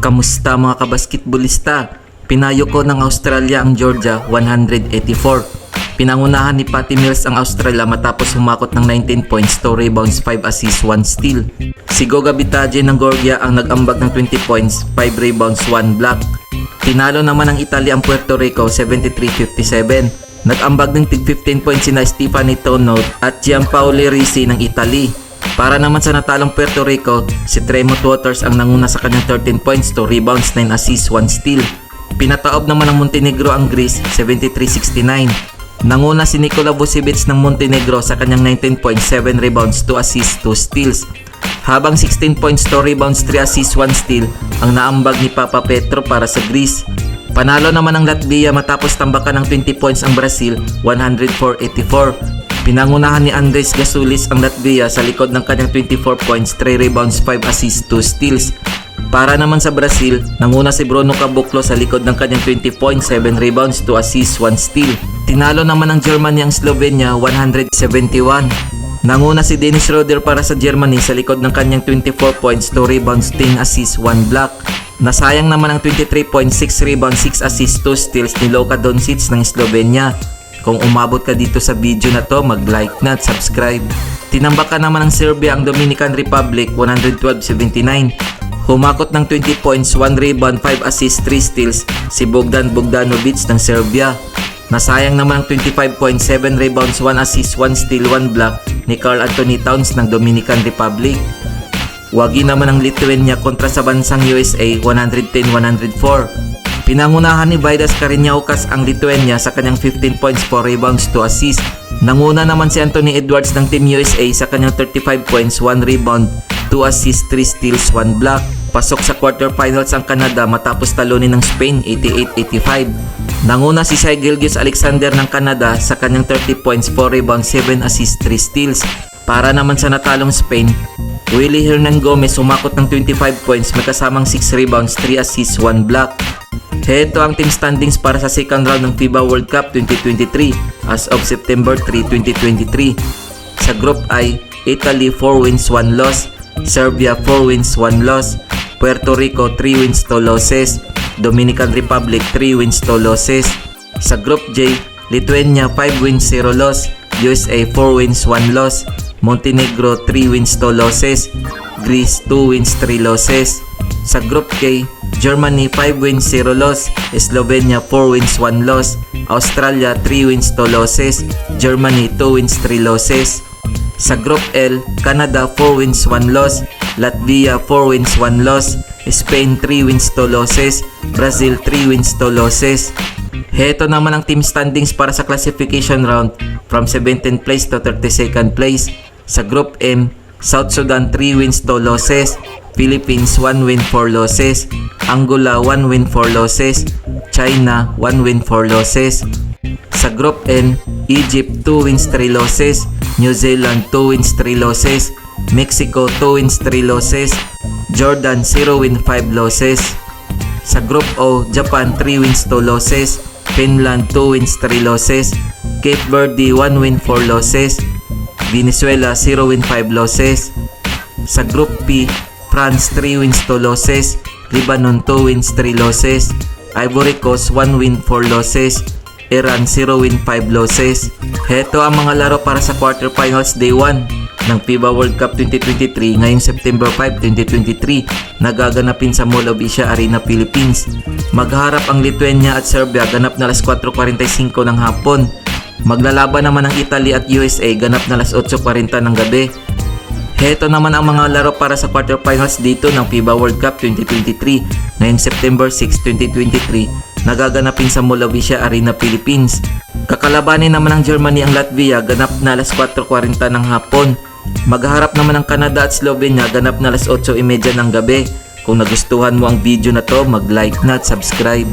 Kamusta mga kabasketballista? Pinayo ko ng Australia ang Georgia 184. Pinangunahan ni Patty Mills ang Australia matapos humakot ng 19 points, 2 rebounds, 5 assists, 1 steal. Si Goga Bitadze ng Georgia ang nag-ambag ng 20 points, 5 rebounds, 1 block. Tinalo naman ng Italy ang Puerto Rico 73-57. Nag-ambag ng tig 15 points sina Stefani Tonot at Gianpaolo Risi ng Italy. Para naman sa natalong Puerto Rico, si Tremont Waters ang nanguna sa kanyang 13 points, 2 rebounds, 9 assists, 1 steal. Pinataob naman ng Montenegro ang Greece 73-69. Nanguna si Nikola Vucevic ng Montenegro sa kanyang 19 points, 7 rebounds, 2 assists, 2 steals. Habang 16 points, 2 rebounds, 3 assists, 1 steal ang naambag ni Papa Petro para sa Greece. Panalo naman ang Latvia matapos tambakan ng 20 points ang Brazil 104-84. Pinangunahan ni Andres Gasulis ang Latvia sa likod ng kanyang 24 points, 3 rebounds, 5 assists, 2 steals. Para naman sa Brazil, nanguna si Bruno Caboclo sa likod ng kanyang 20 points, 7 rebounds, 2 assists, 1 steal. Tinalo naman ng Germany ang Slovenia 171. Nanguna si Dennis Schroeder para sa Germany sa likod ng kanyang 24 points, 2 rebounds, 10 assists, 1 block. Nasayang naman ang 23 points, 6 rebounds, 6 assists, 2 steals ni Luka Doncic ng Slovenia. Kung umabot ka dito sa video na to, mag-like na at subscribe. Tinambakan naman ng Serbia ang Dominican Republic 112-79. Humakot ng 20 points, 1 rebound, 5 assists, 3 steals si Bogdan Bogdanovic ng Serbia. Nasayang naman ang 25 points, 7 rebounds, 1 assist, 1 steal, 1 block ni Karl Anthony Towns ng Dominican Republic. Wagi naman ang Lithuania kontra sa bansang USA 110-104. Pinangunahan ni Vaidas Kariņaukas ang Lithuania sa kanyang 15 points, 4 rebounds, 2 assists. Nanguna naman si Anthony Edwards ng Team USA sa kanyang 35 points, 1 rebound, 2 assists, 3 steals, 1 block. Pasok sa quarterfinals ang Canada matapos talunin ng Spain 88-85. Nanguna si Shai Gilgeous-Alexander ng Canada sa kanyang 30 points, 4 rebounds, 7 assists, 3 steals. Para naman sa natalong Spain, Willie Hernan Gomez sumakot ng 25 points may kasamang 6 rebounds, 3 assists, 1 block. Heto ang team standings para sa second round ng FIBA World Cup 2023 as of September 3, 2023. Sa Group I, Italy 4 wins, 1 loss, Serbia 4 wins, 1 loss, Puerto Rico 3 wins, 2 losses, Dominican Republic 3 wins, 2 losses. Sa Group J, Lithuania 5 wins, 0 loss, USA 4 wins, 1 loss, Montenegro 3 wins, 2 losses, Greece 2 wins, 3 losses. Sa Group K, Germany 5 wins, 0 loss, Slovenia 4 wins, 1 loss, Australia 3 wins, 2 losses, Germany 2 wins, 3 losses. Sa Group L, Canada 4 wins, 1 loss, Latvia 4 wins, 1 loss, Spain 3 wins, 2 losses, Brazil 3 wins, 2 losses. Heto naman ang team standings para sa classification round from 17th place to 32nd place. Sa Group M, South Sudan 3 wins, 2 losses, Philippines 1 win, 4 losses, Angola 1 win, 4 losses, China 1 win, 4 losses. Sa Group N, Egypt 2 wins, 3 losses, New Zealand 2 wins, 3 losses, Mexico 2 wins, 3 losses, Jordan 0 win, 5 losses. Sa Group O, Japan 3 wins, 2 losses, Finland 2 wins, 3 losses, Cape Verde 1 win, 4 losses, Venezuela 0 win, 5 losses. Sa Group P, France 3 wins, 2 losses, Lebanon 2 wins, 3 losses, Ivory Coast 1 win, 4 losses, Iran 0 win, 5 losses. Heto ang mga laro para sa quarterfinals day 1 ng FIBA World Cup 2023 ngayong September 5, 2023 nagaganapin sa Mall of Asia Arena, Philippines. Magharap ang Lithuania at Serbia ganap na alas 4:45 ng hapon. Maglalaban naman ang Italy at USA ganap na alas 8:40 ng gabi. Heto naman ang mga laro para sa quarterfinals dito ng FIBA World Cup 2023 ngayong September 6, 2023 nagaganapin sa Mall of Asia Arena, Philippines. Kakalabanin naman ng Germany ang Latvia ganap na alas 4:40 ng hapon. Magharap naman ang Canada at Slovenia ganap na alas 8:30 ng gabi. Kung nagustuhan mo ang video na to, mag-like na at subscribe.